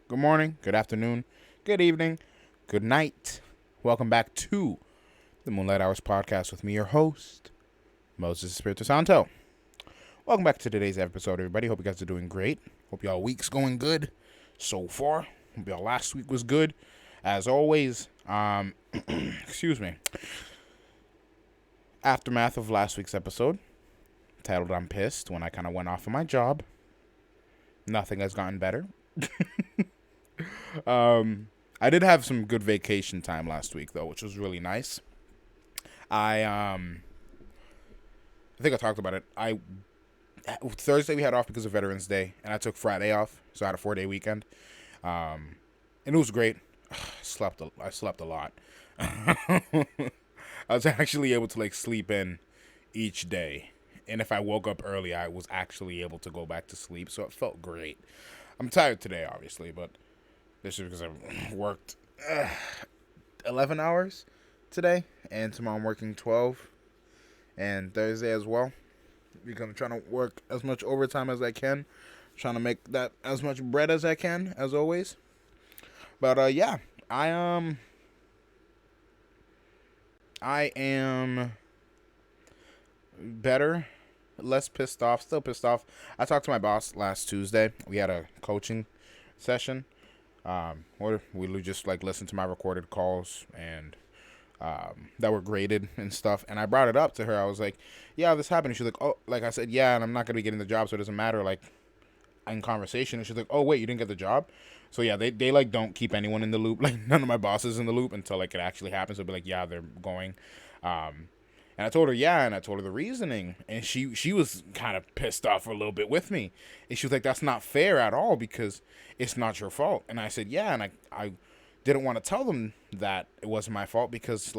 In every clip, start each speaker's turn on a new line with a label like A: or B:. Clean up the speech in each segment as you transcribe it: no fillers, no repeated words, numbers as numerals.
A: good morning, good afternoon, good evening, good night. Welcome back to the Moonlight Hours podcast with me, your host, Moses Espiritu Santo. Welcome back to today's episode, everybody. Hope you guys are doing great. Hope y'all week's going good so far. Hope y'all last week was good. As always, excuse me. Aftermath of last week's episode, titled I'm Pissed, when I kind of went off of my job. Nothing has gotten better. I did have some good vacation time last week, though, which was really nice. I think I talked about it. Thursday we had off because of Veterans Day, and I took Friday off, so I had a 4-day weekend. And it was great. I slept a lot. I was actually able to sleep in each day, and if I woke up early, I was actually able to go back to sleep, so it felt great. I'm tired today, obviously, but this is because I worked 11 hours today, and tomorrow I'm working 12, and Thursday as well, because I'm trying to work as much overtime as I can, trying to make that as much bread as I can, as always. But yeah, I am better, less pissed off, still pissed off. I talked to my boss last Tuesday. We had a coaching session. Or we just listened to my recorded calls and that were graded and stuff. And I brought it up to her. I was like, yeah, this happened. And she's like, oh, I said, yeah, and I'm not going to be getting the job, so it doesn't matter, in conversation. And she's like, oh, wait, you didn't get the job? So yeah, they don't keep anyone in the loop. None of my bosses in the loop until it actually happens. They'll be like, yeah, they're going. And I told her, yeah, and I told her the reasoning. And she was kind of pissed off for a little bit with me. And she was like, that's not fair at all because it's not your fault. And I said, yeah, and I didn't want to tell them that it wasn't my fault because,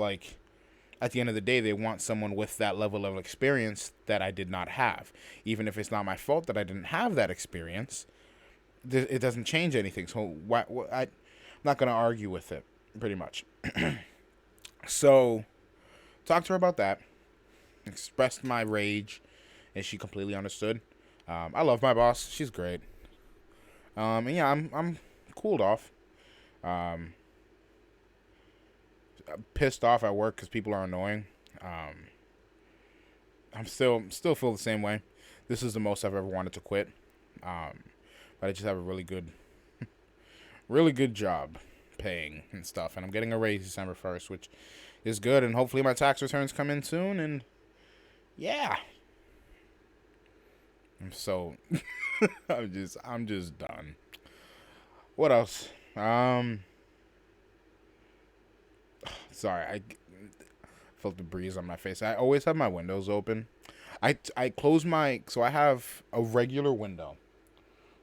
A: at the end of the day, they want someone with that level of experience that I did not have. Even if it's not my fault that I didn't have that experience, it doesn't change anything. So I'm not going to argue with it, pretty much. So, talked to her about that. Expressed my rage, and she completely understood. I love my boss; she's great. And yeah, I'm cooled off. I'm pissed off at work because people are annoying. I'm still feel the same way. This is the most I've ever wanted to quit. But I just have a really good job paying and stuff, and I'm getting a raise December 1st, which is good. And hopefully my tax returns come in soon, and yeah. So I'm just done. What else? Sorry, I felt the breeze on my face. I always have my windows open. I close so I have a regular window.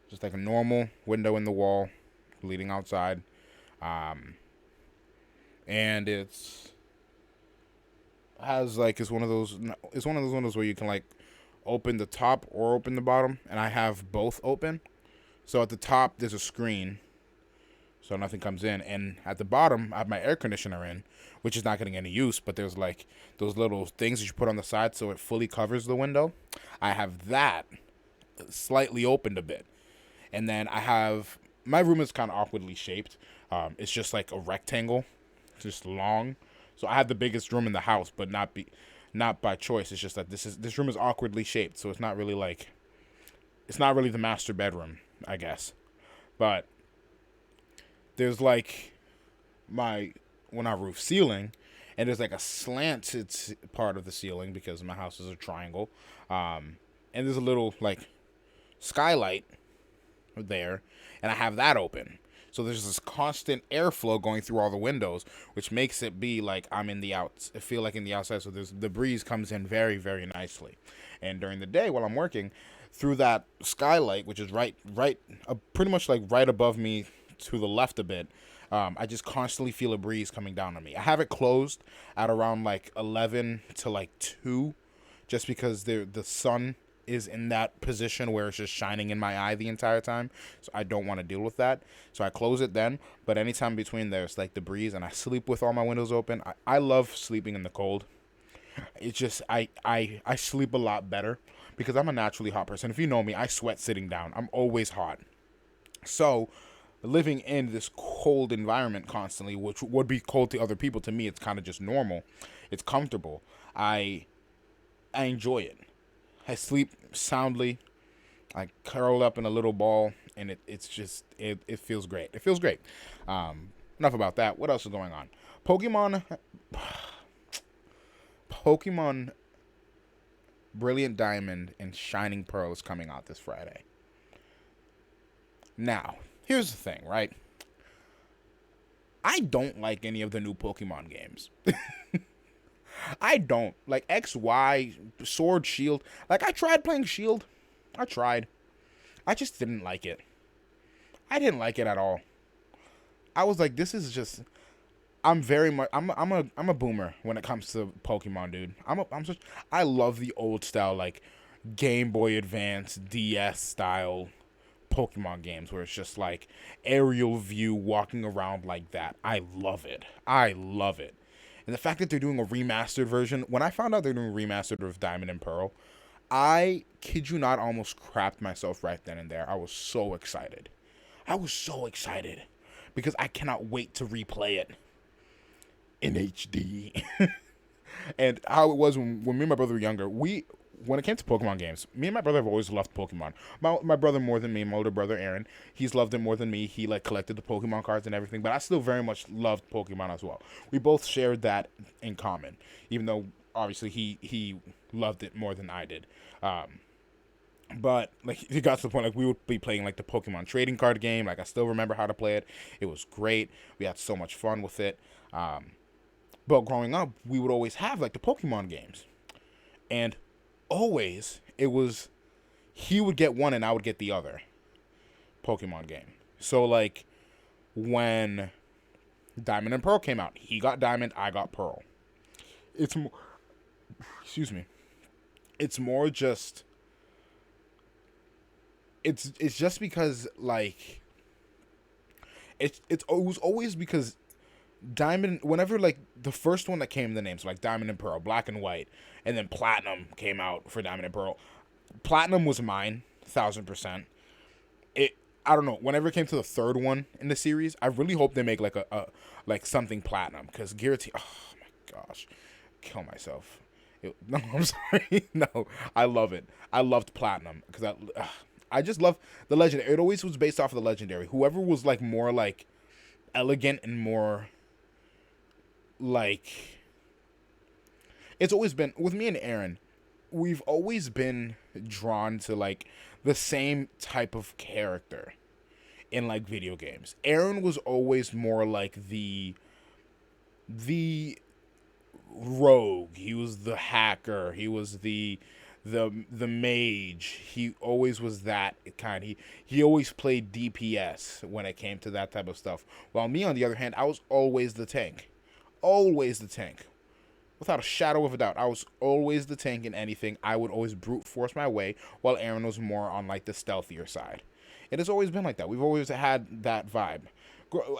A: Just like a normal window in the wall leading outside. And it's one of those windows where you can open the top or open the bottom, and I have both open. So at the top there's a screen so nothing comes in, and at the bottom I have my air conditioner in, which is not getting any use, but there's those little things that you put on the side so it fully covers the window. I have that slightly opened a bit. And then my room is kind of awkwardly shaped. It's just like a rectangle, just long. So I have the biggest room in the house, but not by choice. It's just that this room is awkwardly shaped, so it's not really the master bedroom, I guess. But there's my roof ceiling, and there's a slanted part of the ceiling because my house is a triangle. And there's a little skylight there, and I have that open. So there's this constant airflow going through all the windows, which makes it be I'm in the outs. I feel in the outside, so the breeze comes in very, very nicely. And during the day while I'm working, through that skylight, which is pretty much right above me to the left a bit, I just constantly feel a breeze coming down on me. I have it closed at around 11 to 2, just because the sun is in that position where it's just shining in my eye the entire time. So I don't want to deal with that. So I close it then. But anytime between there's the breeze, and I sleep with all my windows open. I love sleeping in the cold. It's just I sleep a lot better because I'm a naturally hot person. If you know me, I sweat sitting down. I'm always hot. So living in this cold environment constantly, which would be cold to other people, to me it's kind of just normal. It's comfortable. I enjoy it. I sleep soundly. I curl up in a little ball, and it feels great. It feels great. Enough about that. What else is going on? Pokemon Pokemon Brilliant Diamond and Shining Pearl is coming out this Friday. Now, here's the thing, right? I don't like any of the new Pokemon games. I don't. Like XY, Sword, Shield. Like, I tried playing Shield. I tried. I just didn't like it. I didn't like it at all. I was like, this is just. I'm very much. I'm a boomer when it comes to Pokemon, dude. I love the old style, like Game Boy Advance, DS style Pokemon games where it's just like aerial view, walking around like that. I love it. I love it. And the fact that they're doing a remastered version. When I found out they're doing a remastered of Diamond and Pearl, I kid you not, almost crapped myself right then and there. I was so excited. I was so excited because I cannot wait to replay it in HD. And how it was when me and my brother were younger, when it came to Pokemon games, me and my brother have always loved Pokemon. My brother more than me, my older brother Aaron, he's loved it more than me. He like collected the Pokemon cards and everything, but I still very much loved Pokemon as well. We both shared that in common, even though obviously he loved it more than I did. But like it got to the point like we would be playing like the Pokemon trading card game. Like I still remember how to play it. It was great. We had so much fun with it. But growing up, we would always have like the Pokemon games, and always it was he would get one and I would get the other Pokemon game. So like when Diamond and Pearl came out, he got Diamond, I got Pearl. It's more, excuse me. It's more just it's just because like it was always because Diamond, whenever like the first one that came, the names like Diamond and Pearl, Black and White, and then Platinum came out for Diamond and Pearl. Platinum was mine, 1,000%. I don't know. Whenever it came to the third one in the series, I really hope they make like a like something Platinum because Giratina. Oh my gosh, kill myself. No, I'm sorry. No, I love it. I loved Platinum because I just love the legendary. It always was based off of the legendary. Whoever was like more like elegant and more like, it's always been with me and Aaron, we've always been drawn to like the same type of character in like video games. Aaron was always more like the rogue. He was the hacker. He was the mage. He always was that kind. He always played DPS when it came to that type of stuff. While me, on the other hand, I was always the tank. Always the tank. Without a shadow of a doubt, I was always the tank in anything. I would always brute force my way, while Aaron was more on like the stealthier side. It has always been like that. We've always had that vibe.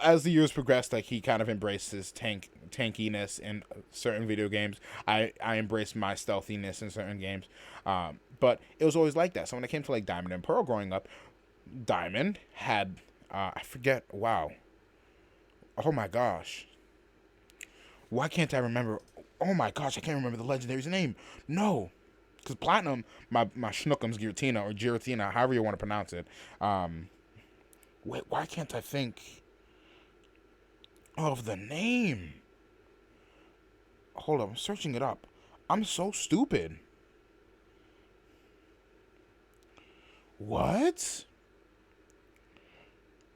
A: As the years progressed, like he kind of embraced his tankiness in certain video games. I embraced my stealthiness in certain games. But it was always like that. So when it came to like Diamond and Pearl growing up, Diamond had I forget. Wow. Oh my gosh. Why can't I remember? Oh my gosh, I can't remember the legendary's name. No. Because Platinum, my Schnookums Giratina, or Giratina, however you want to pronounce it. Wait, why can't I think of the name? Hold up, I'm searching it up. I'm so stupid. What?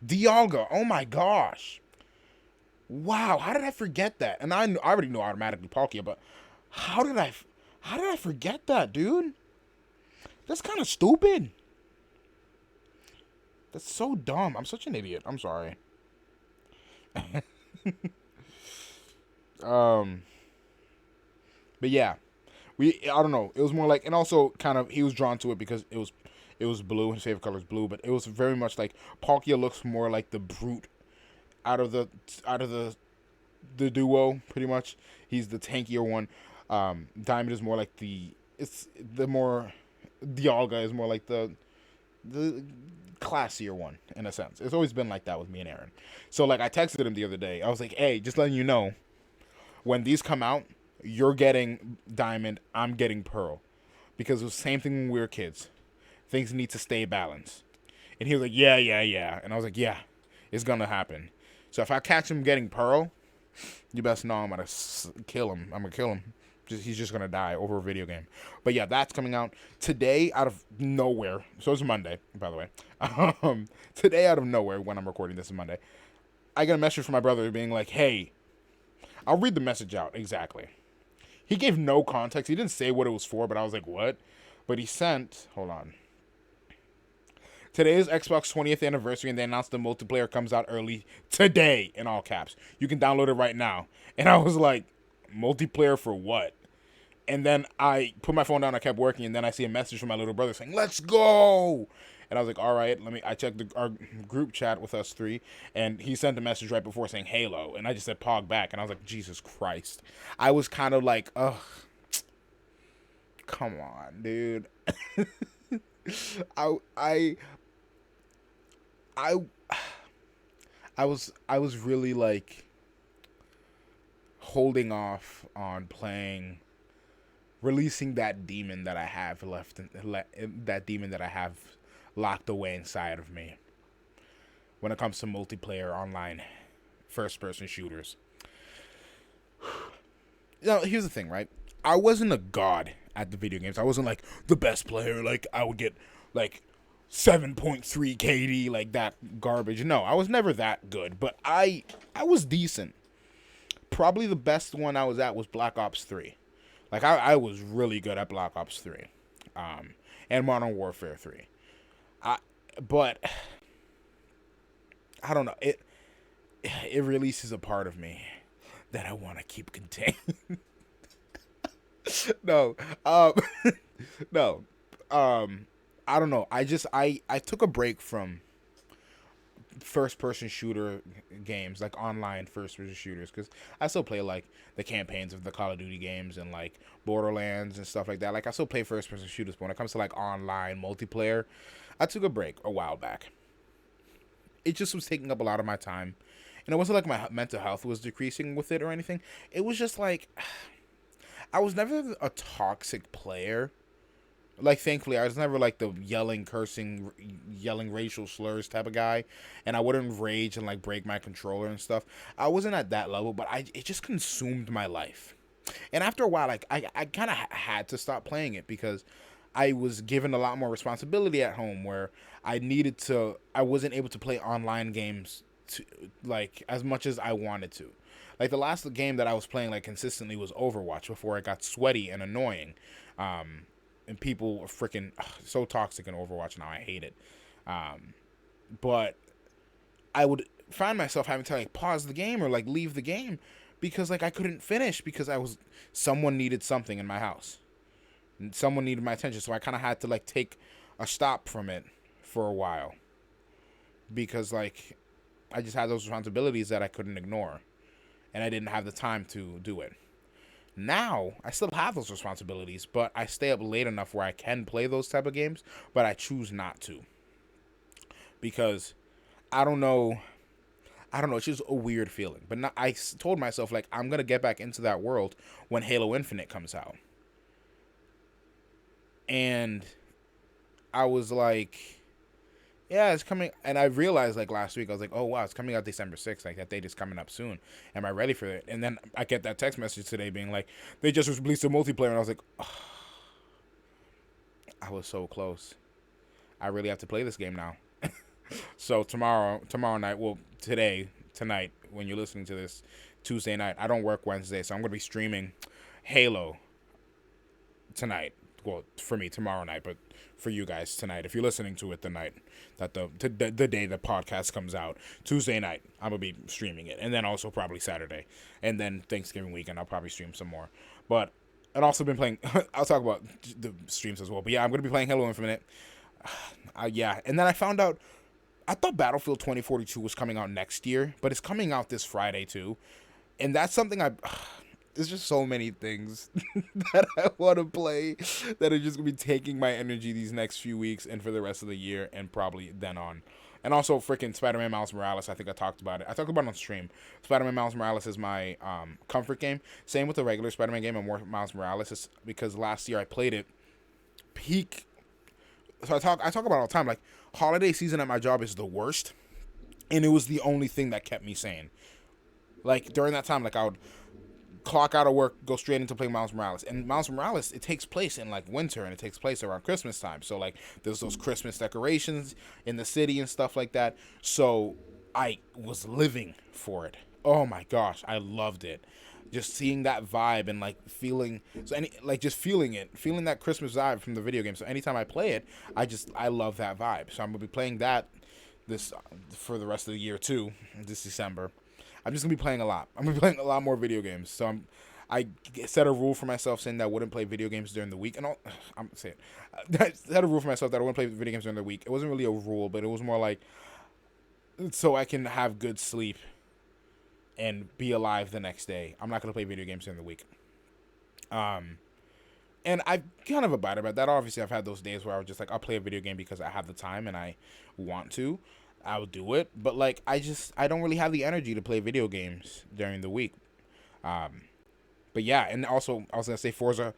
A: Dialga. Oh my gosh. Wow, how did I forget that? And I already knew automatically Palkia, but how did I forget that, dude? That's kind of stupid. That's so dumb. I'm such an idiot. I'm sorry. But yeah, I don't know. It was more like, and also kind of he was drawn to it because it was blue. His favorite color is blue, but it was very much like Palkia looks more like the brute out of the duo, pretty much. He's the tankier one. Diamond is more like the more Dialga is more like the the classier one in a sense. It's always been like that with me and Aaron. So like I texted him the other day. I was like, hey, just letting you know, when these come out, you're getting diamond, I'm getting pearl. Because it was the same thing when we were kids. Things need to stay balanced. And he was like, yeah, yeah, yeah. And I was like, yeah, it's gonna happen. So if I catch him getting pearl, you best know I'm gonna kill him. I'm gonna kill him. He's just gonna die over a video game. But yeah, that's coming out today out of nowhere. So it's Monday, by the way. Today out of nowhere, when I'm recording this is Monday, I get a message from my brother being like, "Hey," I'll read the message out exactly. He gave no context. He didn't say what it was for, but I was like, "What?" But he sent. Hold on. Today is Xbox 20th anniversary, and they announced the multiplayer comes out early today, in all caps. You can download it right now. And I was like, multiplayer for what? And then I put my phone down, I kept working, and then I see a message from my little brother saying, let's go! And I was like, all right, I checked our group chat with us three, and he sent a message right before saying Halo, and I just said Pog back, and I was like, Jesus Christ. I was kind of like, ugh, come on, dude. I I I was really like holding off on playing, releasing that demon that I have that demon that I have locked away inside of me when it comes to multiplayer online first person shooters. Now, here's the thing, right? I wasn't a god at the video games. I wasn't like the best player. Like I would get like 7.3 KD, like that garbage. No, I was never that good, but I was decent. Probably the best one I was at was Black Ops 3. Like I was really good at Black Ops 3. And Modern Warfare 3. But I don't know. It releases a part of me that I want to keep contained. No. No. I don't know. I took a break from first person shooter games, like online first person shooters, because I still play like the campaigns of the Call of Duty games and like Borderlands and stuff like that. Like I still play first person shooters, but when it comes to like online multiplayer, I took a break a while back. It just was taking up a lot of my time, and it wasn't like my mental health was decreasing with it or anything. It was just like I was never a toxic player. Like, thankfully, I was never, like, the yelling, cursing, yelling racial slurs type of guy. And I wouldn't rage and, like, break my controller and stuff. I wasn't at that level, but it just consumed my life. And after a while, like, I kind of had to stop playing it because I was given a lot more responsibility at home where I wasn't able to play online games, like, as much as I wanted to. Like, the last game that I was playing, like, consistently was Overwatch before it got sweaty and annoying. And people are freaking so toxic in Overwatch now. I hate it. But I would find myself having to like pause the game or like leave the game because like I couldn't finish because someone needed something in my house. And someone needed my attention. So I kind of had to like take a stop from it for a while because like I just had those responsibilities that I couldn't ignore and I didn't have the time to do it. Now, I still have those responsibilities, but I stay up late enough where I can play those type of games, but I choose not to. Because, I don't know, it's just a weird feeling. But now, I told myself, like, I'm going to get back into that world when Halo Infinite comes out. And I was like, yeah, it's coming. And I realized, like, last week, I was like, oh, wow, it's coming out December 6th. Like, that date is coming up soon. Am I ready for it? And then I get that text message today being like, they just released a multiplayer. And I was like, oh, I was so close. I really have to play this game now. So tomorrow night, well, tonight, when you're listening to this, Tuesday night, I don't work Wednesday, so I'm going to be streaming Halo tonight. Well, for me, tomorrow night, but for you guys tonight, if you're listening to it the night that the day the podcast comes out, Tuesday night, I'm gonna be streaming it, and then also probably Saturday, and then Thanksgiving weekend I'll probably stream some more. But I've also been playing. I'll talk about the streams as well. But yeah, I'm gonna be playing Halo Infinite. Yeah, and then I found out. I thought Battlefield 2042 was coming out next year, but it's coming out this Friday too, and that's something there's just so many things that I want to play that are just gonna be taking my energy these next few weeks and for the rest of the year and probably then on. And also freaking Spider-Man Miles Morales. I think I talked about it. I talked about it on stream. Spider-Man Miles Morales is my comfort game. Same with the regular Spider-Man game and more Miles Morales. Is because last year I played it peak. So I talk about it all the time. Like, holiday season at my job is the worst, and it was the only thing that kept me sane. Like, during that time, like, I would clock out of work, go straight into playing Miles Morales. And Miles Morales, it takes place in like winter and it takes place around Christmas time. So like there's those Christmas decorations in the city and stuff like that. So I was living for it. Oh my gosh, I loved it. Just seeing that vibe and like feeling just feeling it, feeling that Christmas vibe from the video game. So anytime I play it, I love that vibe. So I'm gonna be playing that this for the rest of the year too, this December. I'm just gonna be playing a lot. I'm gonna be playing a lot more video games. So I set a rule for myself saying that I wouldn't play video games during the week. And I'm saying I set a rule for myself that I wouldn't play video games during the week. It wasn't really a rule, but it was more like so I can have good sleep and be alive the next day. I'm not gonna play video games during the week. And I kind of abide about that. Obviously, I've had those days where I was just like, I'll play a video game because I have the time and I want to. I'll do it. But, like, I don't really have the energy to play video games during the week. But, yeah. And also, I was going to say Forza.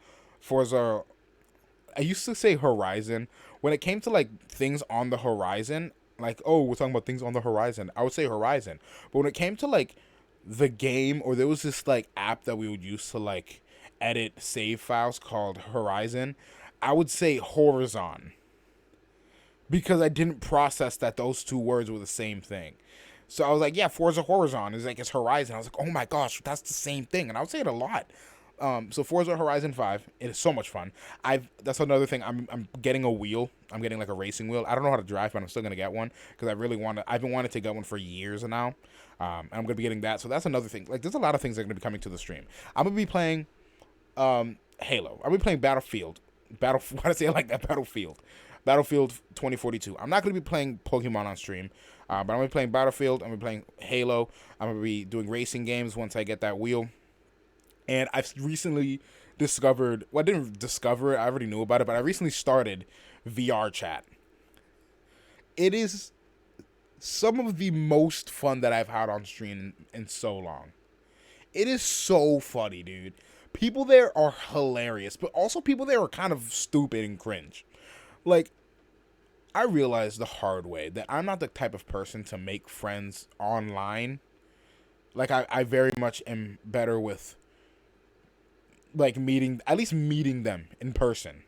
A: I used to say Horizon. When it came to, like, things on the horizon, like, oh, we're talking about things on the horizon, I would say Horizon. But when it came to, like, the game, or there was this, like, app that we would use to, like, edit save files called Horizon, I would say Horizon, because I didn't process that those two words were the same thing. So I was like, yeah, Forza Horizon is like it's Horizon. I was like, oh my gosh, that's the same thing, and I would say it a lot. So Forza Horizon 5, it is so much fun. That's another thing. I'm getting a wheel. I'm getting like a racing wheel. I don't know how to drive, but I'm still gonna get one because I really want to. I've been wanting to get one for years now. And I'm gonna be getting that. So that's another thing. Like, there's a lot of things that are gonna be coming to the stream. I'm gonna be playing Halo. I'll be playing Battlefield. Why do I say it like that? Battlefield 2042. I'm not going to be playing Pokemon on stream, but I'm going to be playing Battlefield. I'm going to be playing Halo. I'm going to be doing racing games once I get that wheel. And I've recently discovered, well, I didn't discover it, I already knew about it, but I recently started VR chat. It is some of the most fun that I've had on stream in so long. It is so funny, dude. People there are hilarious, but also people there are kind of stupid and cringe. Like, I realized the hard way that I'm not the type of person to make friends online. Like, I very much am better with, like, at least meeting them in person.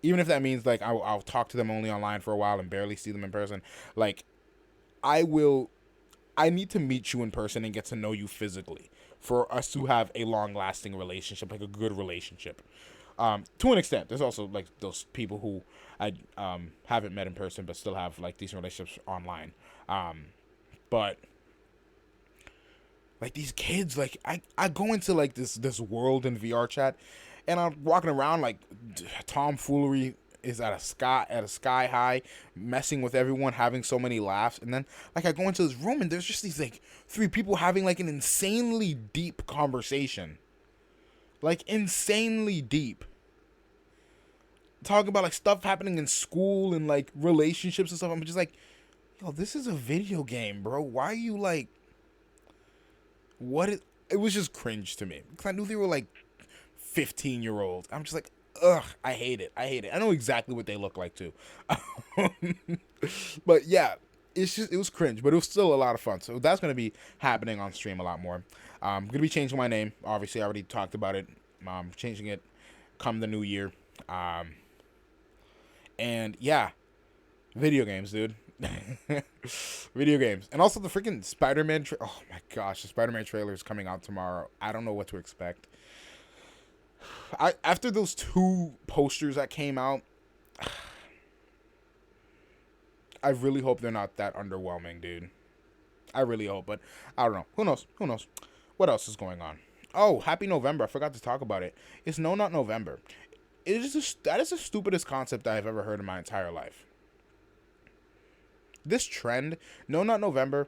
A: Even if that means, like, I'll talk to them only online for a while and barely see them in person. Like, I need to meet you in person and get to know you physically for us to have a long-lasting relationship, like a good relationship. To an extent, there's also like those people who I haven't met in person but still have like decent relationships online. But like these kids, like I go into like this world in VR chat, and I'm walking around like tomfoolery is at a sky high, messing with everyone, having so many laughs, and then like I go into this room and there's just these like three people having like an insanely deep conversation, like insanely deep, talking about like stuff happening in school and like relationships and stuff. I'm just like, yo, this is a video game, bro. Why are you like, it was just cringe to me because I knew they were like 15-year-olds. I'm just like, ugh, I hate it. I know exactly what they look like too. But yeah, it was cringe, but it was still a lot of fun. So that's going to be happening on stream a lot more. I'm going to be changing my name. Obviously, I already talked about it. Changing it come the new year. And yeah, video games, dude. Video games. And also the freaking Spider-Man oh my gosh, the Spider-Man trailer is coming out tomorrow. I don't know what to expect. After those two posters that came out, I really hope they're not that underwhelming, dude. I really hope, but I don't know. Who knows? What else is going on? Oh, happy November. I forgot to talk about it. It's No Not November. That is the stupidest concept I've ever heard in my entire life. This trend, No Not November,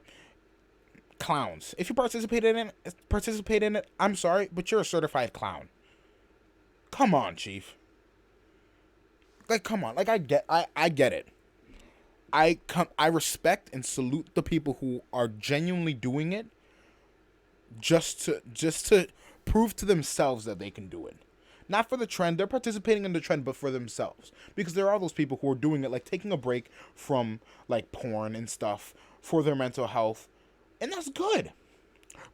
A: Clowns. If you participate in it, I'm sorry, but you're a certified clown. Come on, Chief. Like, come on. Like, I get it. I respect and salute the people who are genuinely doing it just to prove to themselves that they can do it. Not for the trend. They're participating in the trend, but for themselves. Because there are those people who are doing it, like taking a break from like porn and stuff for their mental health, and that's good.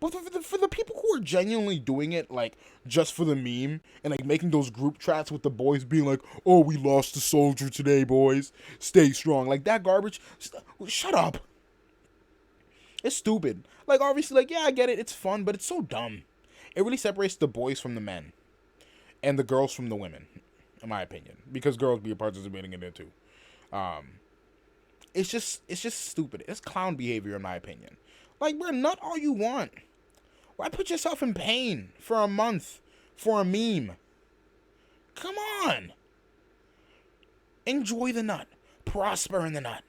A: But for the people who are genuinely doing it, like, just for the meme, and, like, making those group chats with the boys being like, oh, we lost a soldier today, boys. Stay strong. Like, that garbage. Shut up. It's stupid. Like, obviously, like, yeah, I get it. It's fun, but it's so dumb. It really separates the boys from the men. And the girls from the women, in my opinion. Because girls be participating in it, too. It's just stupid. It's clown behavior, in my opinion. Like, bro, nut all you want. Why put yourself in pain for a month for a meme? Come on. Enjoy the nut. Prosper in the nut.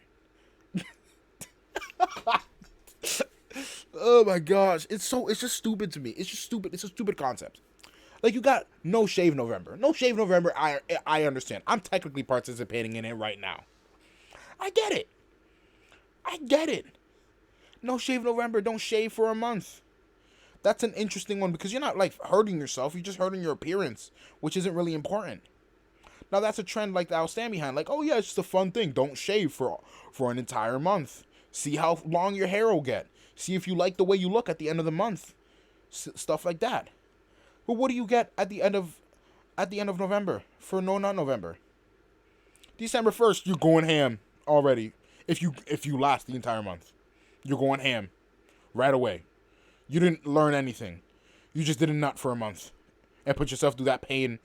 A: Oh my gosh. It's just stupid to me. It's just stupid. It's a stupid concept. Like, you got No Shave November. No Shave November, I understand. I'm technically participating in it right now. I get it. No Shave November, don't shave for a month. That's an interesting one because you're not, like, hurting yourself. You're just hurting your appearance, which isn't really important. Now, that's a trend, like, that I'll stand behind. Like, oh, yeah, it's just a fun thing. Don't shave for an entire month. See how long your hair will get. See if you like the way you look at the end of the month. Stuff like that. But what do you get at the end of November for No Nut November? December 1st, you're going ham already. If you last the entire month, you're going ham right away. You didn't learn anything. You just did a nut for a month and put yourself through that pain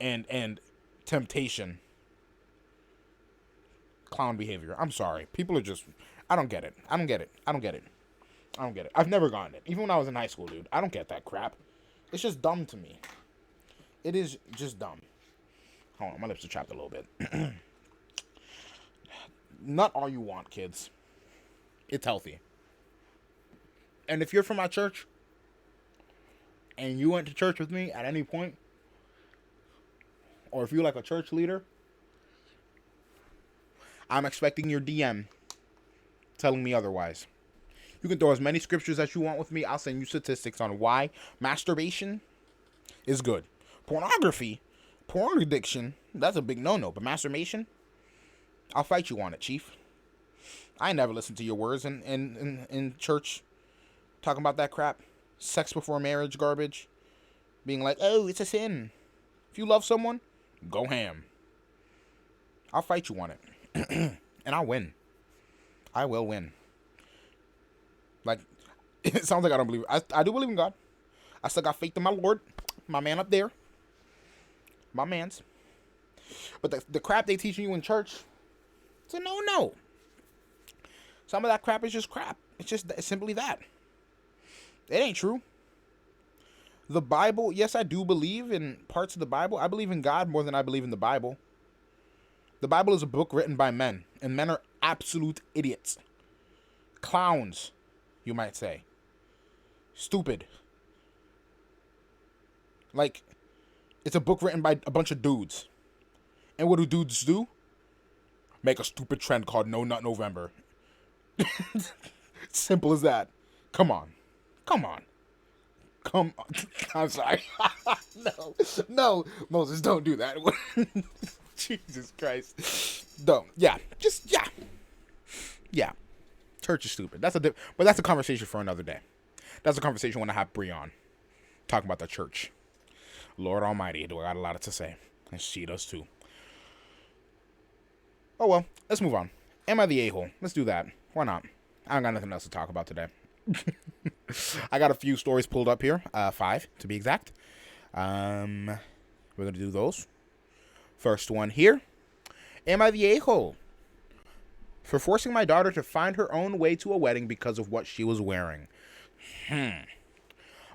A: and temptation. Clown behavior. I'm sorry. People are just, I don't get it. I've never gotten it. Even when I was in high school, dude. I don't get that crap. It's just dumb to me. It is just dumb. Hold on, my lips are chapped a little bit. Nut all you want, kids. It's healthy. And if you're from my church, and you went to church with me at any point, or if you're like a church leader, I'm expecting your DM telling me otherwise. You can throw as many scriptures as you want with me. I'll send you statistics on why masturbation is good. Pornography, porn addiction, that's a big no-no. But masturbation, I'll fight you on it, Chief. I never listened to your words in church talking about that crap. Sex before marriage garbage. Being like, oh, it's a sin. If you love someone, go ham. I'll fight you on it. And I'll win. I will win. Like, it sounds like I don't believe it. I do believe in God. I still got faith in my Lord. My man up there. My mans. But the crap they teaching you in church, it's a no-no. Some of that crap is just crap. It's simply that. It ain't true. The Bible, yes, I do believe in parts of the Bible. I believe in God more than I believe in the Bible. The Bible is a book written by men, and men are absolute idiots. Clowns, you might say. Stupid. Like, it's a book written by a bunch of dudes. And what do dudes do? Make a stupid trend called No Nut November. Simple as that. Come on. I'm sorry. No, Moses, don't do that. Jesus Christ. Don't. Yeah. Yeah. Church is stupid. But that's a conversation for another day. That's a conversation when I have Bree on. Talking about the church. Lord Almighty, do I got a lot to say. And she does too. Oh well, let's move on. Am I the a-hole? Let's do that. Why not? I don't got nothing else to talk about today. I got a few stories pulled up here. 5 to be exact. We're going to do those. First one here. Am I the a-hole for forcing my daughter to find her own way to a wedding because of what she was wearing?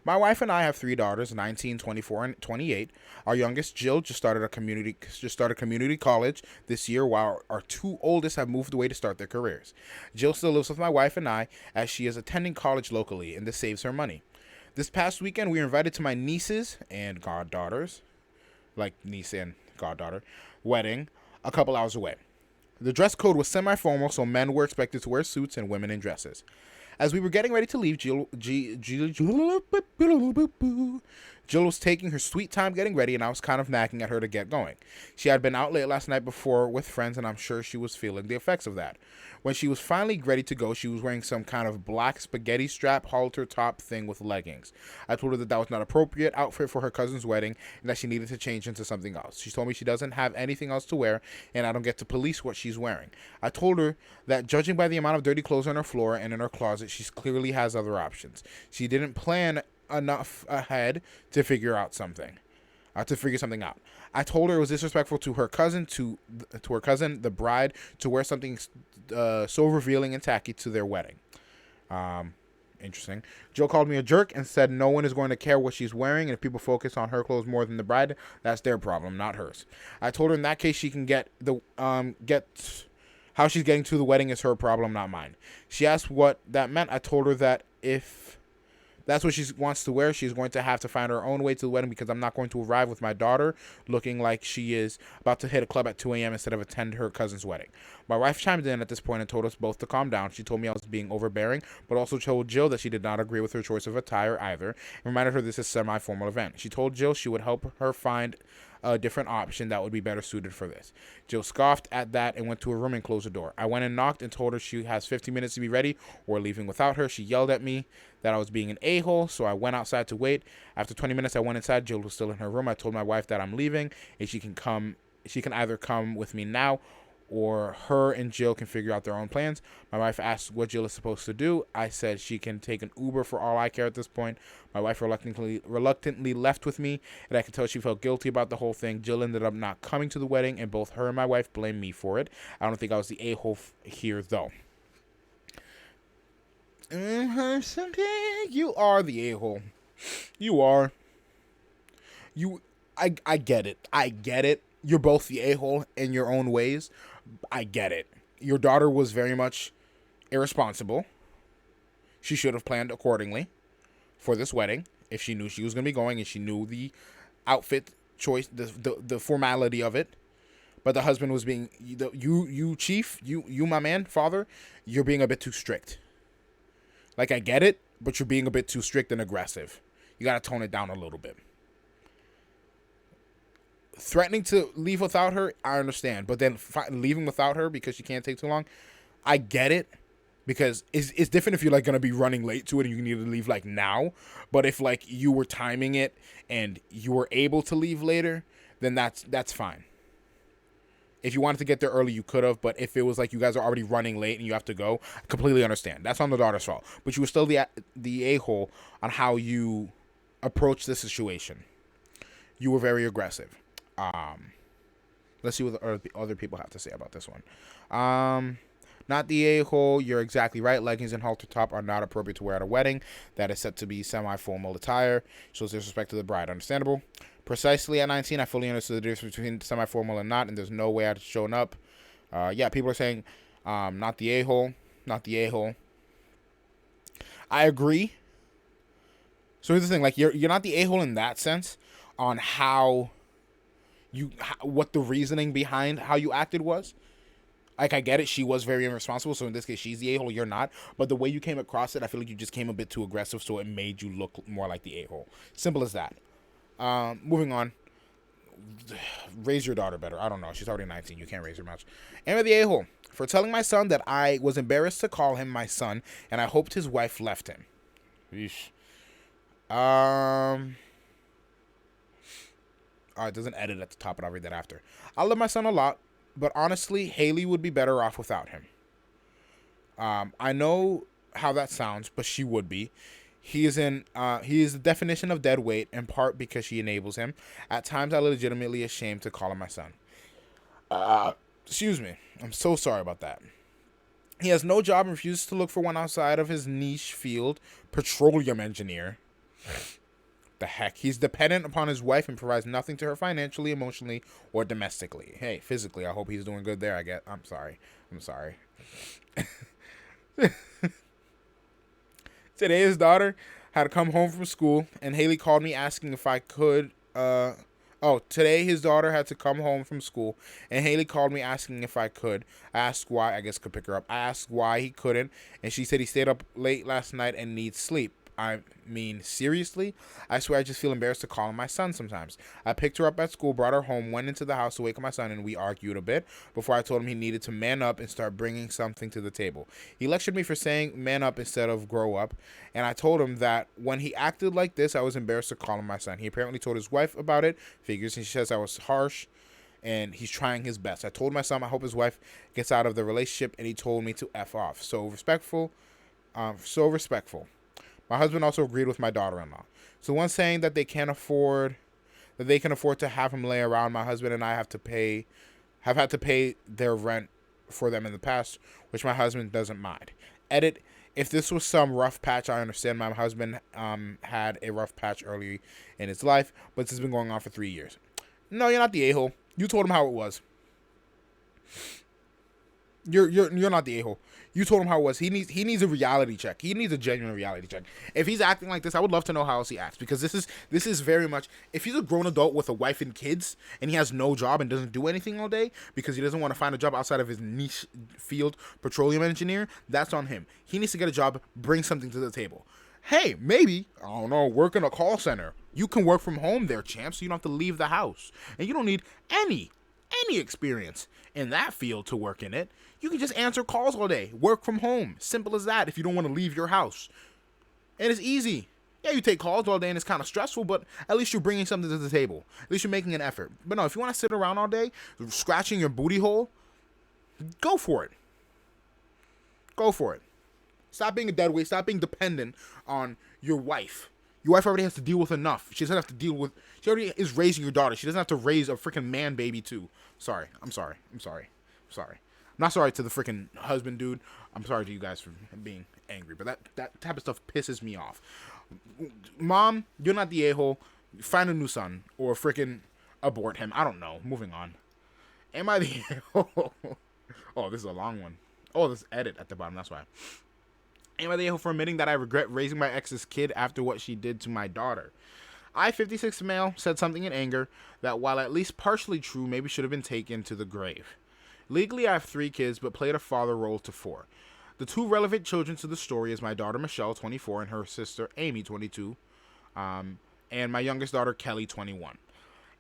A: My My wife and I have 3 daughters, 19, 24, and 28. Our youngest, Jill, just started community college this year, while our 2 oldest have moved away to start their careers. Jill still lives with my wife and I, as she is attending college locally, and this saves her money. This past weekend, we were invited to my nieces and goddaughters, like niece and goddaughter, wedding a couple hours away. The dress code was semi-formal, so men were expected to wear suits and women in dresses. As we were getting ready to leave, Jill was taking her sweet time getting ready, and I was kind of nagging at her to get going. She had been out late last night before with friends, and I'm sure she was feeling the effects of that. When she was finally ready to go, she was wearing some kind of black spaghetti strap halter top thing with leggings. I told her that was not appropriate outfit for her cousin's wedding, and that she needed to change into something else. She told me she doesn't have anything else to wear, and I don't get to police what she's wearing. I told her that judging by the amount of dirty clothes on her floor and in her closet, she clearly has other options. She didn't plan enough ahead to figure something out. I told her it was disrespectful to her cousin, the bride, to wear something so revealing and tacky to their wedding. Interesting. Joe called me a jerk and said no one is going to care what she's wearing, and if people focus on her clothes more than the bride, that's their problem, not hers. I told her in that case she can get how she's getting to the wedding is her problem, not mine. She asked what that meant. I told her that if that's what she wants to wear, she's going to have to find her own way to the wedding, because I'm not going to arrive with my daughter looking like she is about to hit a club at 2 a.m. instead of attend her cousin's wedding. My wife chimed in at this point and told us both to calm down. She told me I was being overbearing, but also told Jill that she did not agree with her choice of attire either, and reminded her this is a semi-formal event. She told Jill she would help her find a different option that would be better suited for this. Jill scoffed at that and went to her room and closed the door. I went and knocked and told her she has 15 minutes to be ready or leaving without her. She yelled at me that I was being an a-hole, so I went outside to wait. After 20 minutes, I went inside. Jill was still in her room. I told my wife that I'm leaving and she can either come with me now, or her and Jill can figure out their own plans. My wife asked what Jill is supposed to do. I said she can take an Uber for all I care at this point. My wife reluctantly left with me, and I could tell she felt guilty about the whole thing. Jill ended up not coming to the wedding, and both her and my wife blamed me for it. I don't think I was the a-hole here, though. You are the a-hole. You are. I get it. I get it. You're both the a-hole in your own ways. I get it. Your daughter was very much irresponsible. She should have planned accordingly for this wedding if she knew she was going to be going and she knew the outfit choice, the formality of it. But the husband was being, you my man, father, you're being a bit too strict. Like, I get it, but you're being a bit too strict and aggressive. You got to tone it down a little bit. Threatening to leave without her, I understand. But then leaving without her because she can't take too long, I get it. Because it's different if you're, like, going to be running late to it and you need to leave, like, now. But if, like, you were timing it and you were able to leave later, then that's fine. If you wanted to get there early, you could have. But if it was like you guys are already running late and you have to go, I completely understand. That's on the daughter's fault. But you were still the a-hole on how you approached the situation. You were very aggressive. Let's see what the other people have to say about this one. Not the a-hole. You're exactly right. Leggings and halter top are not appropriate to wear at a wedding that is set to be semi-formal attire. Shows disrespect to the bride. Understandable. Precisely at 19, I fully understood the difference between semi-formal and not, and there's no way I'd shown up. Yeah, people are saying, not the a-hole. Not the a-hole. I agree. So here's the thing. Like, you're not the a-hole in that sense on what the reasoning behind how you acted was. Like, I get it, she was very irresponsible, so in this case, she's the a-hole, you're not. But the way you came across it, I feel like you just came a bit too aggressive, so it made you look more like the a-hole. Simple as that. Moving on. Raise your daughter better. I don't know, she's already 19, you can't raise her much. Am I the a-hole? For telling my son that I was embarrassed to call him my son, and I hoped his wife left him. Yeesh. It doesn't edit at the top, but I'll read that after. I love my son a lot, but honestly, Haley would be better off without him. I know how that sounds, but she would be. He is the definition of dead weight, in part because she enables him. At times, I'm legitimately ashamed to call him my son. Excuse me. I'm so sorry about that. He has no job and refuses to look for one outside of his niche field, petroleum engineer. The heck? He's dependent upon his wife and provides nothing to her financially, emotionally, or domestically. Hey, physically, I hope he's doing good there, I guess. I'm sorry. Today, his daughter had to come home from school, and Haley called me asking if I could. Today his daughter had to come home from school, and Haley called me asking if I could. I asked why. I guess could pick her up. I asked why he couldn't, and she said he stayed up late last night and needs sleep. I mean, seriously? I swear I just feel embarrassed to call him my son sometimes. I picked her up at school, brought her home, went into the house to wake up my son, and we argued a bit before I told him he needed to man up and start bringing something to the table. He lectured me for saying man up instead of grow up, and I told him that when he acted like this, I was embarrassed to call him my son. He apparently told his wife about it, figures, and she says I was harsh, and he's trying his best. I told my son I hope his wife gets out of the relationship, and he told me to F off. So respectful. My husband also agreed with my daughter-in-law. So one saying that they can afford to have him lay around. My husband and I have had to pay their rent for them in the past, which my husband doesn't mind. Edit: if this was some rough patch, I understand. My husband had a rough patch early in his life, but this has been going on for 3 years. No, you're not the a-hole. You told him how it was. You're not the a-hole. You told him how it was. He needs a reality check. He needs a genuine reality check. If he's acting like this, I would love to know how else he acts, because this is very much, if he's a grown adult with a wife and kids and he has no job and doesn't do anything all day because he doesn't want to find a job outside of his niche field, petroleum engineer, that's on him. He needs to get a job, bring something to the table. Hey, maybe, I don't know, work in a call center. You can work from home there, champ, so you don't have to leave the house. And you don't need any experience in that field to work in it. You can just answer calls all day. Work from home. Simple as that if you don't want to leave your house. And it's easy. Yeah, you take calls all day and it's kind of stressful, but at least you're bringing something to the table. At least you're making an effort. But no, if you want to sit around all day, scratching your booty hole, go for it. Go for it. Stop being a dead weight. Stop being dependent on your wife. Your wife already has to deal with enough. She doesn't have to deal with... She already is raising your daughter. She doesn't have to raise a freaking man baby too. I'm sorry. I'm not sorry to the freaking husband, dude. I'm sorry to you guys for being angry. But that type of stuff pisses me off. Mom, you're not the a-hole. Find a new son. Or freaking abort him. I don't know. Moving on. Am I the a-hole? Oh, this is a long one. Oh, there's edit at the bottom. That's why. Am I the a-hole for admitting that I regret raising my ex's kid after what she did to my daughter? I, 56 male, said something in anger that, while at least partially true, maybe should have been taken to the grave. Legally, I have 3 kids, but played a father role to 4. The 2 relevant children to the story is my daughter, Michelle, 24, and her sister, Amy, 22, and my youngest daughter, Kelly, 21.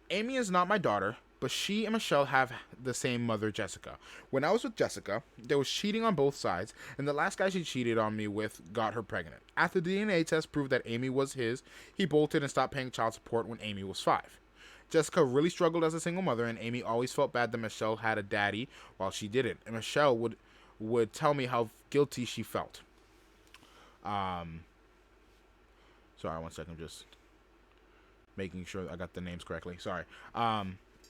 A: Amy is not my daughter, but she and Michelle have the same mother, Jessica. When I was with Jessica, there was cheating on both sides, and the last guy she cheated on me with got her pregnant. After the DNA test proved that Amy was his, he bolted and stopped paying child support when Amy was 5. Jessica really struggled as a single mother, and Amy always felt bad that Michelle had a daddy while she didn't. And Michelle would tell me how guilty she felt. Sorry, 1 second, just making sure I got the names correctly. Sorry.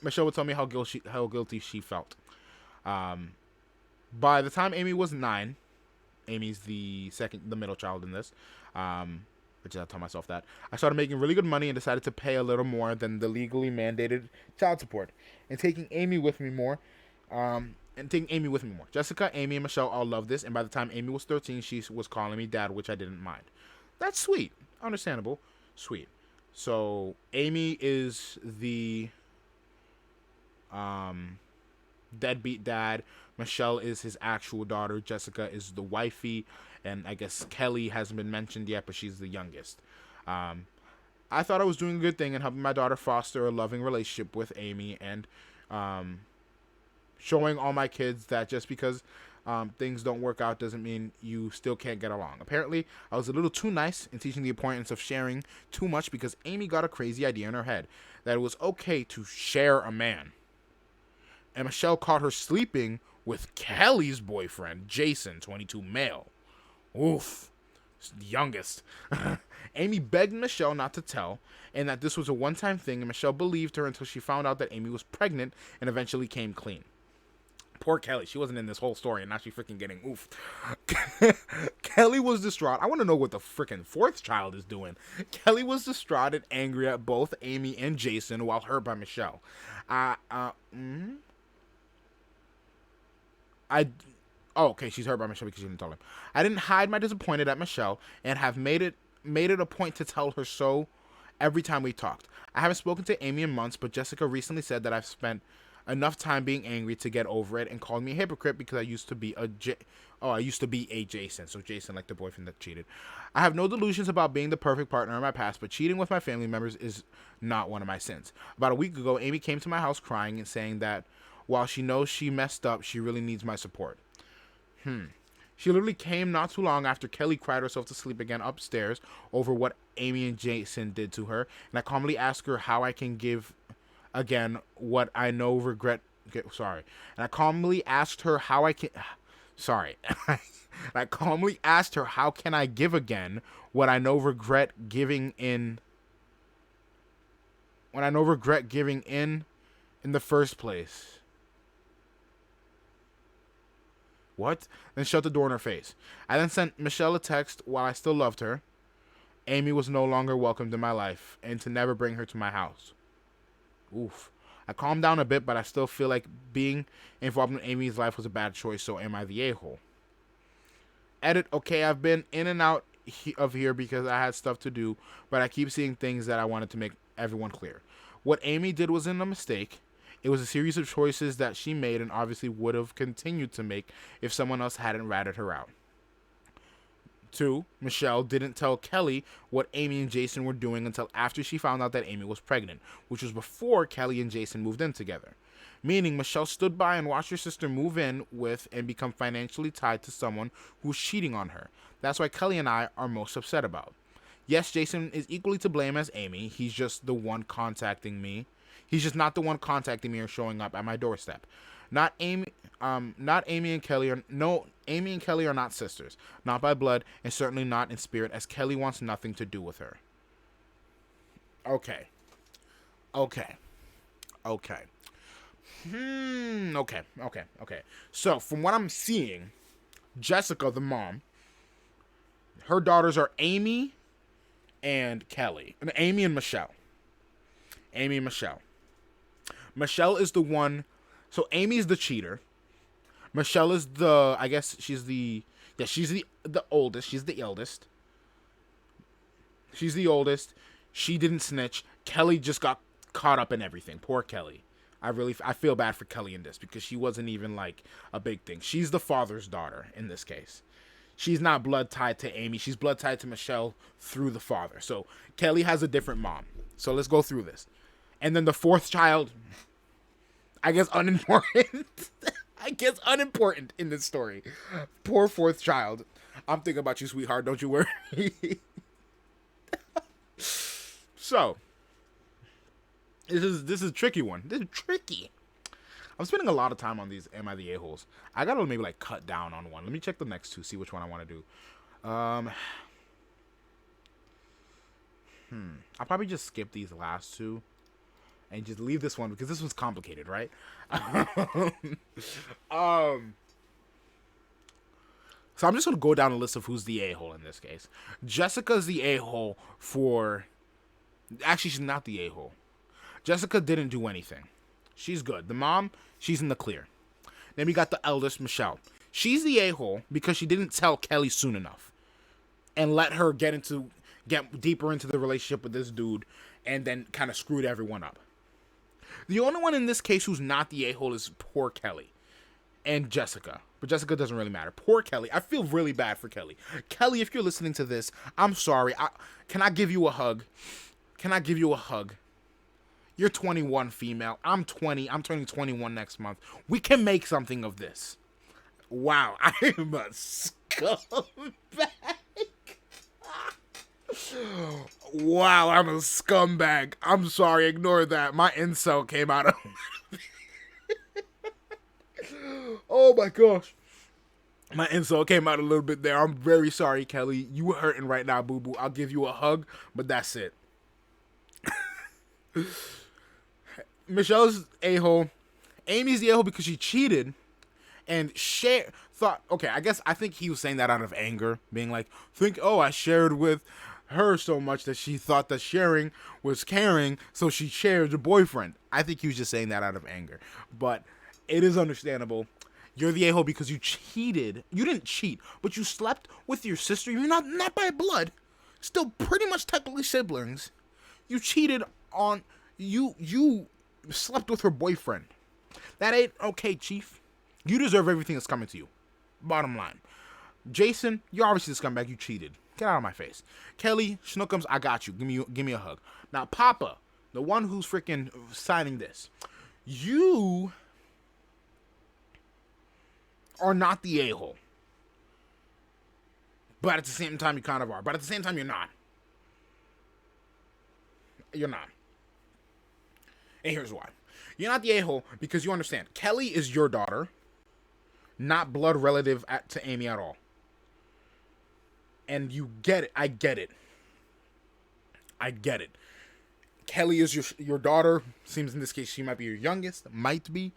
A: Michelle would tell me how guilty she felt. By the time Amy was 9, Amy's the middle child in this. I just tell myself that I started making really good money and decided to pay a little more than the legally mandated child support, and taking Amy with me more. Jessica, Amy, and Michelle all love this, and by the time Amy was 13, she was calling me dad, which I didn't mind. That's sweet. Understandable. Sweet. So Amy is the deadbeat dad. Michelle is his actual daughter. Jessica is the wifey, and I guess Kelly hasn't been mentioned yet, but she's the youngest. I thought I was doing a good thing and helping my daughter foster a loving relationship with Amy, and showing all my kids that just because things don't work out doesn't mean you still can't get along. Apparently, I was a little too nice in teaching the importance of sharing too much, because Amy got a crazy idea in her head that it was okay to share a man. And Michelle caught her sleeping with Kelly's boyfriend, Jason, 22 male. Oof. The youngest. Amy begged Michelle not to tell, and that this was a one-time thing, and Michelle believed her until she found out that Amy was pregnant and eventually came clean. Poor Kelly. She wasn't in this whole story, and now she's freaking getting oofed. Kelly was distraught. I want to know what the freaking fourth child is doing. Kelly was distraught and angry at both Amy and Jason while hurt by Michelle. I Oh, okay, she's hurt by Michelle because she didn't tell him. I didn't hide my disappointment at Michelle and have made it a point to tell her so every time we talked. I haven't spoken to Amy in months, but Jessica recently said that I've spent enough time being angry to get over it and called me a hypocrite because I used to be a Jason. So Jason, like the boyfriend that cheated. I have no delusions about being the perfect partner in my past, but cheating with my family members is not one of my sins. About a week ago, Amy came to my house crying and saying that while she knows she messed up, she really needs my support. She literally came not too long after Kelly cried herself to sleep again upstairs over what Amy and Jason did to her, and I calmly asked her how I can give again what I know regret. Sorry. And I calmly asked her how I can. Sorry. I calmly asked her how can I give again what I know regret giving in. When I know regret giving in the first place. What? Then shut the door in her face. I then sent Michelle a text while I still loved her. Amy was no longer welcomed in my life and to never bring her to my house. Oof. I calmed down a bit, but I still feel like being involved in Amy's life was a bad choice, so am I the a-hole? Edit, okay, I've been in and out of here because I had stuff to do, but I keep seeing things that I wanted to make everyone clear. What Amy did wasn't a mistake. It was a series of choices that she made and obviously would have continued to make if someone else hadn't ratted her out. 2. Michelle didn't tell Kelly what Amy and Jason were doing until after she found out that Amy was pregnant, which was before Kelly and Jason moved in together. Meaning Michelle stood by and watched her sister move in with and become financially tied to someone who was cheating on her. That's why Kelly and I are most upset about. Yes, Jason is equally to blame as Amy. He's just the one contacting me. He's just not the one contacting me or showing up at my doorstep. Amy and Kelly are not sisters, not by blood, and certainly not in spirit, as Kelly wants nothing to do with her. Okay. Okay. So, from what I'm seeing, Jessica, the mom, her daughters are Amy and Kelly. Amy and Michelle. Michelle is the one. So Amy's the cheater. Michelle is she's the oldest. She's the eldest. She's the oldest. She didn't snitch. Kelly just got caught up in everything. Poor Kelly. I feel bad for Kelly in this because she wasn't even like a big thing. She's the father's daughter in this case. She's not blood tied to Amy. She's blood tied to Michelle through the father. So Kelly has a different mom. So let's go through this. And then the fourth child, I guess unimportant. Unimportant in this story. Poor fourth child. I'm thinking about you, sweetheart. Don't you worry. So, this is a tricky one. This is tricky. I'm spending a lot of time on these Am I the A-holes. I gotta maybe like cut down on one. Let me check the next two, see which one I want to do. I'll probably just skip these last two and just leave this one because this one's complicated, right? So I'm just gonna go down a list of who's the a-hole in this case. Jessica's the a-hole for. Actually, she's not the a-hole. Jessica didn't do anything. She's good. The mom, she's in the clear. Then we got the eldest, Michelle. She's the a-hole because she didn't tell Kelly soon enough and let her get deeper into the relationship with this dude and then kind of screwed everyone up. The only one in this case who's not the a-hole is poor Kelly and Jessica. But Jessica doesn't really matter. Poor Kelly. I feel really bad for Kelly. Kelly, if you're listening to this, I'm sorry. Can I give you a hug? You're 21, female. I'm 20. I'm turning 21 next month. We can make something of this. Wow, I am a scumbag. Wow, I'm a scumbag. I'm sorry, ignore that. My incel came out of... Oh my gosh. My incel came out a little bit there. I'm very sorry, Kelly. You hurting right now, boo-boo. I'll give you a hug, but that's it. Michelle's a-hole. Amy's the a-hole because she cheated. and I think he was saying that out of anger, being like, I shared with her so much that she thought that sharing was caring, so she shared her boyfriend. I think he was just saying that out of anger. But it is understandable. You're the a-hole because you cheated. You didn't cheat, but you slept with your sister. You're not by blood. Still pretty much technically siblings. You cheated on... You slept with her boyfriend. That ain't okay, Chief. You deserve everything that's coming to you. Bottom line. Jason, you're obviously the scumbag. You cheated. Get out of my face. Kelly, Schnookums, I got you. Give me a hug. Now, Papa, the one who's freaking signing this, you are not the a-hole. But at the same time, you kind of are. But at the same time, you're not. You're not. And here's why. You're not the a-hole because you understand. Kelly is your daughter, not blood relative to Amy at all. And you get it. I get it. Kelly is your daughter. Seems in this case she might be your youngest. Might be.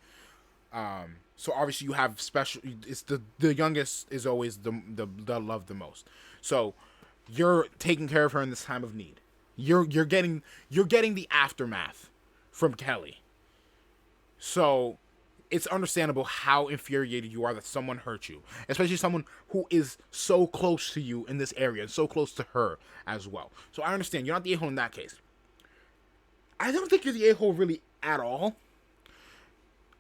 A: So obviously you have special. It's the youngest is always the loved the most. So you're taking care of her in this time of need. You're getting the aftermath from Kelly. So it's understandable how infuriated you are that someone hurt you, especially someone who is so close to you in this area and so close to her as well. So I understand you're not the a-hole in that case. I don't think you're the a-hole really at all.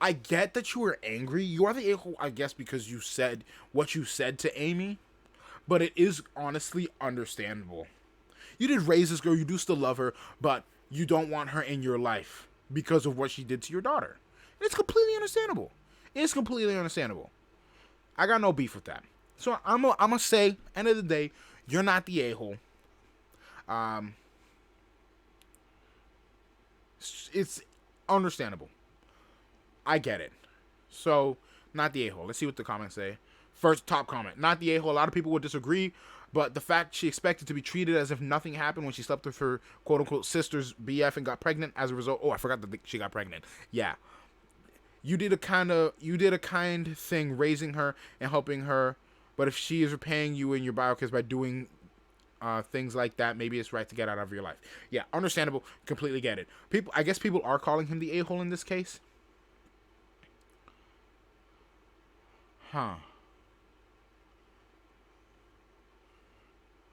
A: I get that you were angry. You are the a-hole, I guess, because you said what you said to Amy, but it is honestly understandable. You did raise this girl, you do still love her, but you don't want her in your life because of what she did to your daughter. It's completely understandable. It's completely understandable. I got no beef with that. So I'm gonna say, end of the day, you're not the a-hole. It's understandable. I get it. So, not the a-hole. Let's see what the comments say. First, top comment. Not the a-hole. A lot of people would disagree, but the fact she expected to be treated as if nothing happened when she slept with her quote-unquote sister's BF and got pregnant as a result. Oh, I forgot that she got pregnant. Yeah. You did a kind thing raising her and helping her, but if she is repaying you in your bio kids by doing things like that, maybe it's right to get out of your life. Yeah, understandable. Completely get it. I guess people are calling him the a-hole in this case. Huh.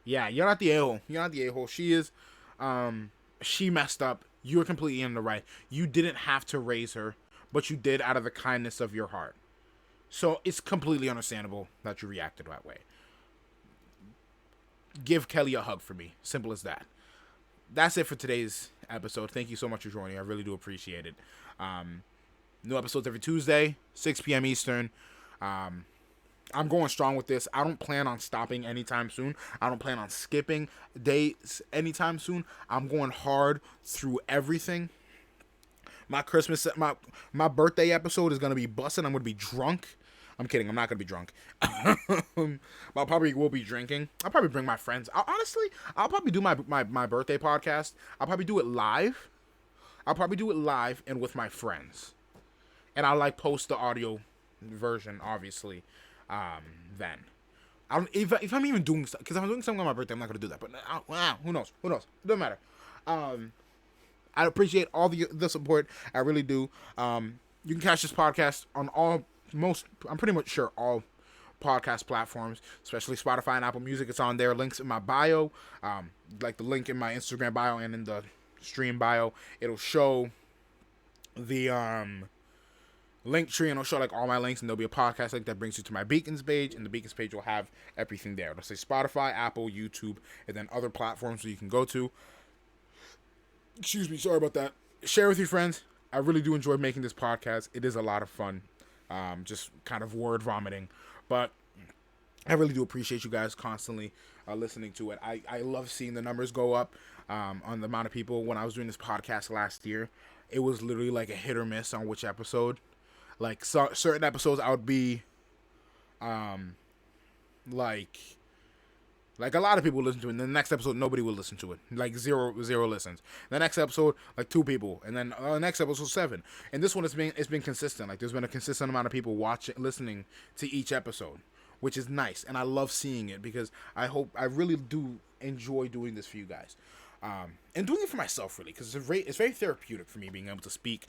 A: Yeah, you're not the a-hole. You're not the a-hole. She is. She messed up. You're completely in the right. You didn't have to raise her, but you did out of the kindness of your heart. So it's completely understandable that you reacted that way. Give Kelly a hug for me. Simple as that. That's it for today's episode. Thank you so much for joining. I really do appreciate it. New episodes every Tuesday, 6 p.m. Eastern. I'm going strong with this. I don't plan on stopping anytime soon. I don't plan on skipping days anytime soon. I'm going hard through everything. My birthday episode is going to be busting. I'm going to be drunk. I'm kidding. I'm not going to be drunk. I probably will be drinking. I'll probably bring my friends. I'll probably do my birthday podcast. I'll probably do it live. And with my friends. And I'll like post the audio version, obviously. Then I don't if I'm even doing stuff, because if I'm doing something on my birthday, I'm not gonna do that. But who knows? It doesn't matter. I appreciate all the support. I really do. You can catch this podcast on I'm pretty much sure all podcast platforms, especially Spotify and Apple Music. It's on there. Links in my bio, like the link in my Instagram bio and in the stream bio. It'll show the Linktree, and it'll show like all my links, and there'll be a podcast link that brings you to my Beacons page, and the Beacons page will have everything there. It'll say Spotify, Apple, YouTube, and then other platforms that you can go to. Excuse me, sorry about that. Share with your friends. I really do enjoy making this podcast. It is a lot of fun. Just kind of word vomiting, but I really do appreciate you guys constantly listening to it. I love seeing the numbers go up on the amount of people. When I was doing this podcast last year, it was literally like a hit or miss on which episode. Like certain episodes, I would be like Like a lot of people listen to it, and the next episode nobody will listen to it. Like zero listens. The next episode, like 2 people, and then the next episode 7. And this one it's been consistent. Like there's been a consistent amount of people listening to each episode, which is nice, and I love seeing it because I really do enjoy doing this for you guys, and doing it for myself really because it's very therapeutic for me being able to speak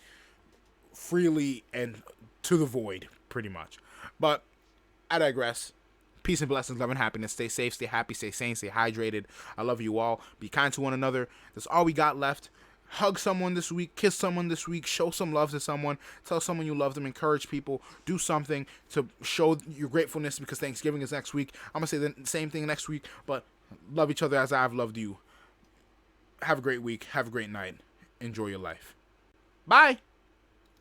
A: freely and to the void pretty much. But I digress. Peace and blessings, love and happiness. Stay safe, stay happy, stay sane, stay hydrated. I love you all. Be kind to one another. That's all we got left. Hug someone this week. Kiss someone this week. Show some love to someone. Tell someone you love them. Encourage people. Do something to show your gratefulness because Thanksgiving is next week. I'm going to say the same thing next week, but love each other as I've loved you. Have a great week. Have a great night. Enjoy your life. Bye.